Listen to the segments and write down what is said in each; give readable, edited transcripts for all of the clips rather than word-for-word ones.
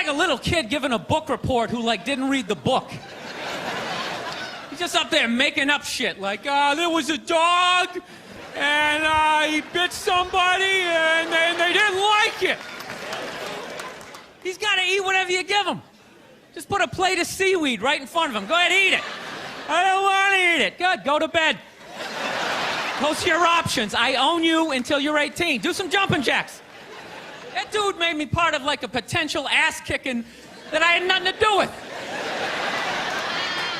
a little kid giving a book report who, like, didn't read the book. He's just up there making up shit, like, there was a dog, and he bit somebody, and they didn't like it. He's got to eat whatever you give him. Just put a plate of seaweed right in front of him. Go ahead, eat it. I don't want to eat it. Good, go to bed. Post your options. I own you until you're 18. Do some jumping jacks. That dude made me part of, like, a potential ass-kicking that I had nothing to do with.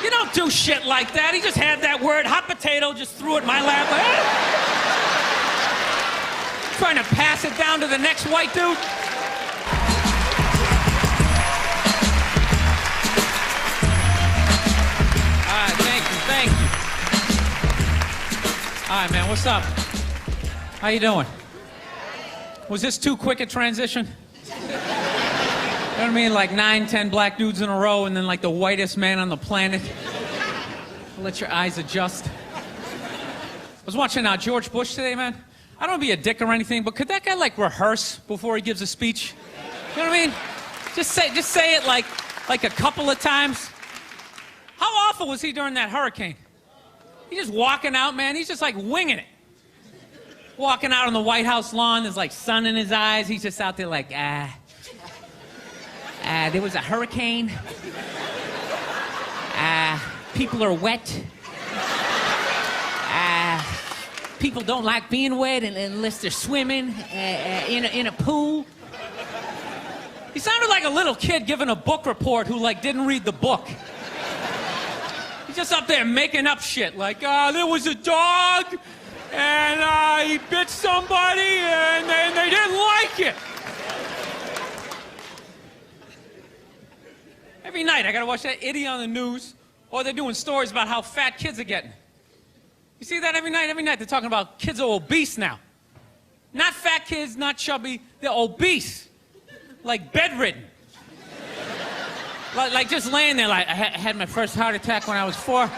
You don't do shit like that. He just had that word, hot potato, just threw it in my lap. Trying to pass it down to the next white dude. All right, thank you. All right, man, what's up? How you doing? Was this too quick a transition? You know what I mean? Like 9, 10 black dudes in a row and then like the whitest man on the planet. Let your eyes adjust. I was watching George Bush today, man. I don't want to be a dick or anything, but could that guy like rehearse before he gives a speech? You know what I mean? Just say it like a couple of times. How awful was he during that hurricane? He's just walking out, man. He's just like winging it. Walking out on the White House lawn, there's like sun in his eyes. He's just out there like, there was a hurricane. People are wet. People don't like being wet unless they're swimming in a pool. He sounded like a little kid giving a book report who like didn't read the book. He's just up there making up shit like, there was a dog, and he bit somebody, and they didn't like it. Every night I gotta watch that idiot on the news, or they're doing stories about how fat kids are getting. You see that every night? Every night they're talking about kids are obese now. Not fat kids, not chubby, they're obese. Like bedridden. Like just laying there like, I had my first heart attack when I was 4.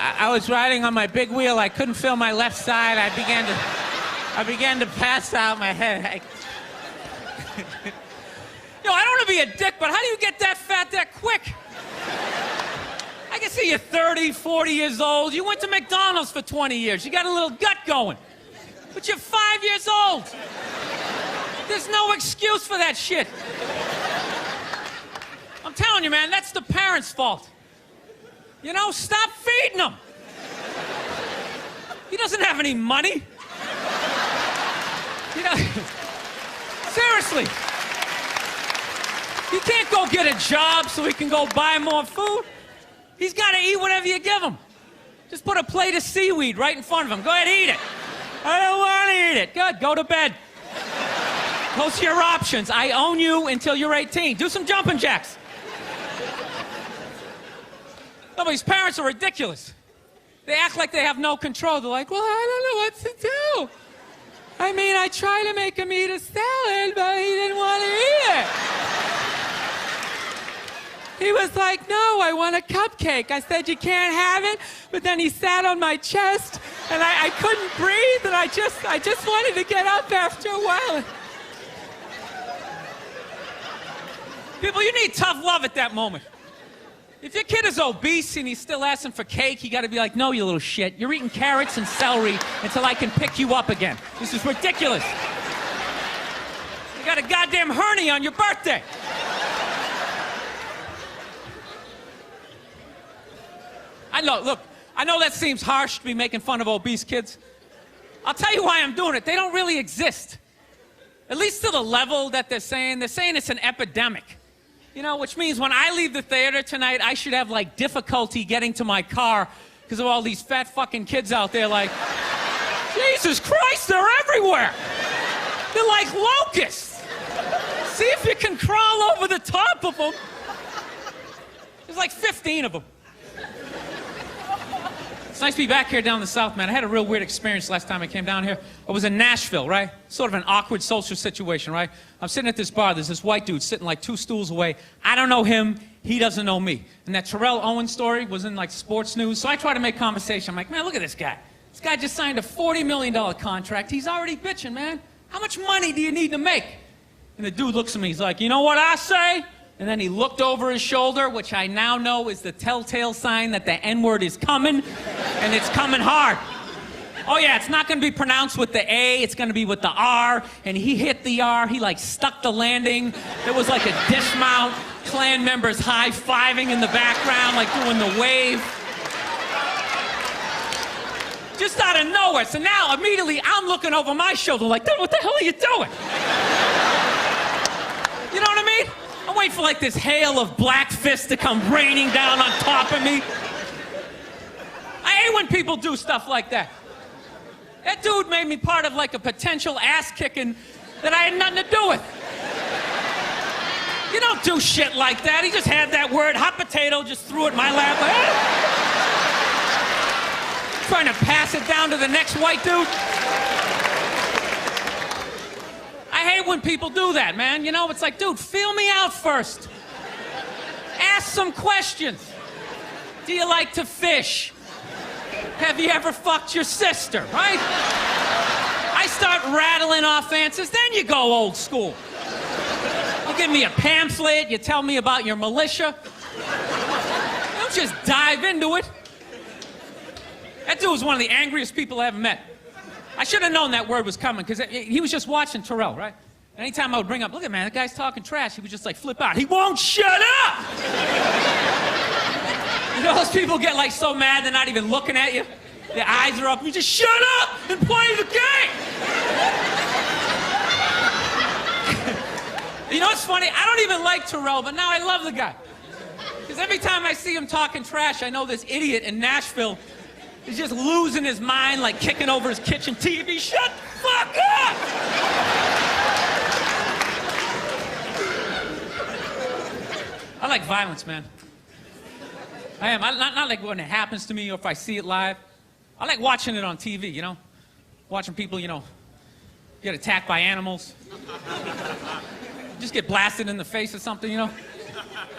I was riding on my big wheel. I couldn't feel my left side. I began to pass out. My head. Yo, I don't want to be a dick, but how do you get that fat that quick? I can see you're 30, 40 years old. You went to McDonald's for 20 years. You got a little gut going. But you're 5 years old. There's no excuse for that shit. I'm telling you, man, that's the parents' fault. You know, stop feeding him. He doesn't have any money. You know, seriously. He can't go get a job so he can go buy more food. He's got to eat whatever you give him. Just put a plate of seaweed right in front of him. Go ahead, eat it. I don't want to eat it. Good, go to bed. Post your options. I own you until you're 18. Do some jumping jacks. No, but these parents are ridiculous. They act like they have no control. They're like, well, I don't know what to do. I mean, I tried to make him eat a salad, but he didn't want to eat it. He was like, no, I want a cupcake. I said, you can't have it. But then he sat on my chest, and I couldn't breathe, and I just wanted to get up after a while. People, you need tough love at that moment. If your kid is obese and he's still asking for cake, you gotta be like, no, you little shit. You're eating carrots and celery until I can pick you up again. This is ridiculous. You got a goddamn hernia on your birthday. I know that seems harsh to be making fun of obese kids. I'll tell you why I'm doing it. They don't really exist. At least to the level that they're saying it's an epidemic. You know, which means when I leave the theater tonight, I should have, like, difficulty getting to my car because of all these fat fucking kids out there like, Jesus Christ, they're everywhere. They're like locusts. See if you can crawl over the top of them. There's like 15 of them. It's nice to be back here down in the South, man. I had a real weird experience last time I came down here. I was in Nashville, right? Sort of an awkward social situation, right? I'm sitting at this bar. There's this white dude sitting like 2 stools away. I don't know him. He doesn't know me. And that Terrell Owens story was in like sports news. So I try to make conversation. I'm like, man, look at this guy. This guy just signed a $40 million contract. He's already bitching, man. How much money do you need to make? And the dude looks at me, he's like, you know what I say? And then he looked over his shoulder, which I now know is the telltale sign that the N-word is coming, and it's coming hard. Oh yeah, it's not gonna be pronounced with the A, it's gonna be with the R, and he hit the R, he like stuck the landing. There was like a dismount, Klan members high-fiving in the background, like doing the wave. Just out of nowhere, so now immediately I'm looking over my shoulder like, dude, what the hell are you doing? You know what I mean? I'm waiting for like this hail of black fists to come raining down on top of me. I hate when people do stuff like that. That dude made me part of like a potential ass kicking that I had nothing to do with. You don't do shit like that. He just had that word, hot potato, just threw it in my lap. Like, trying to pass it down to the next white dude. I hate when people do that, man. You know, it's like, dude, feel me out first. Ask some questions. Do you like to fish? Have you ever fucked your sister, right? I start rattling off answers, then you go old school. You give me a pamphlet, you tell me about your militia. You don't just dive into it. That dude was one of the angriest people I ever met. I should have known that word was coming, because he was just watching Terrell, right? Anytime I would bring up, look at man, that guy's talking trash, he would just like flip out. He won't shut up! You know those people get like so mad they're not even looking at you? Their eyes are up, you just shut up and play the game! You know what's funny? I don't even like Terrell, but now I love the guy. Because every time I see him talking trash, I know this idiot in Nashville is just losing his mind, like kicking over his kitchen TV. Shut the fuck up! I like violence, man. I am. Not like when it happens to me or if I see it live. I like watching it on TV, you know? Watching people, you know, get attacked by animals. Just get blasted in the face or something, you know?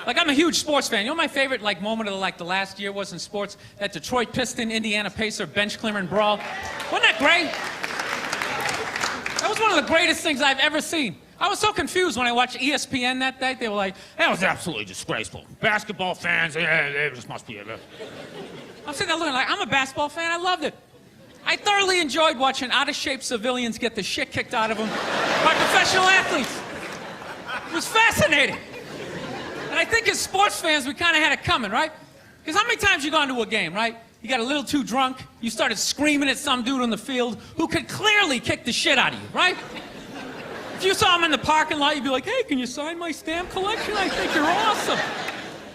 Like, I'm a huge sports fan. You know my favorite, like, moment of, like, the last year was in sports? That Detroit Piston, Indiana Pacer bench clearing brawl. Wasn't that great? That was one of the greatest things I've ever seen. I was so confused when I watched ESPN that day. They were like, that was absolutely disgraceful. Basketball fans, they just must be a... I'm sitting there looking like, I'm a basketball fan. I loved it. I thoroughly enjoyed watching out-of-shape civilians get the shit kicked out of them by professional athletes. It was fascinating. And I think as sports fans, we kind of had it coming, right? Because how many times you gone to a game, right? You got a little too drunk, you started screaming at some dude on the field who could clearly kick the shit out of you, right? If you saw him in the parking lot, you'd be like, hey, can you sign my stamp collection? I think you're awesome.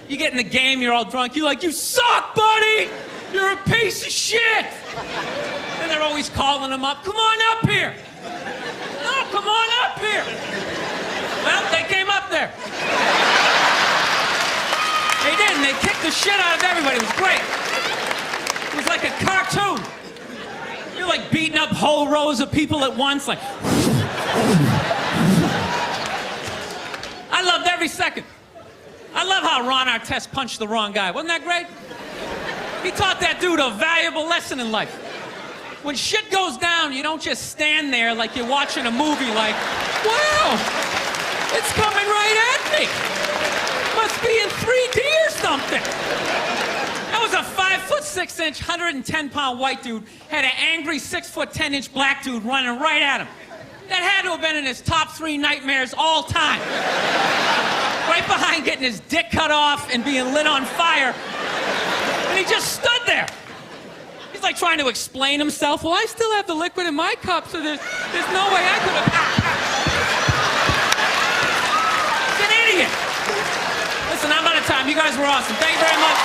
You get in the game, you're all drunk, you're like, you suck, buddy! You're a piece of shit! And they're always calling him up, come on up here! No, come on up here! Well, they came up there. They did, and they kicked the shit out of everybody. It was great. It was like a cartoon. You're like beating up whole rows of people at once, like... I loved every second. I love how Ron Artest punched the wrong guy. Wasn't that great? He taught that dude a valuable lesson in life. When shit goes down, you don't just stand there like you're watching a movie like, wow, it's coming right at me. Must be in 3D or something. That was a 5'6", 110-pound white dude, had an angry 6'10" black dude running right at him. That had to have been in his top 3 nightmares all time. Right behind getting his dick cut off and being lit on fire. And he just stood there. He's like trying to explain himself. Well, I still have the liquid in my cup, so there's no way I could have... He's an idiot. Listen, I'm out of time. You guys were awesome. Thank you very much.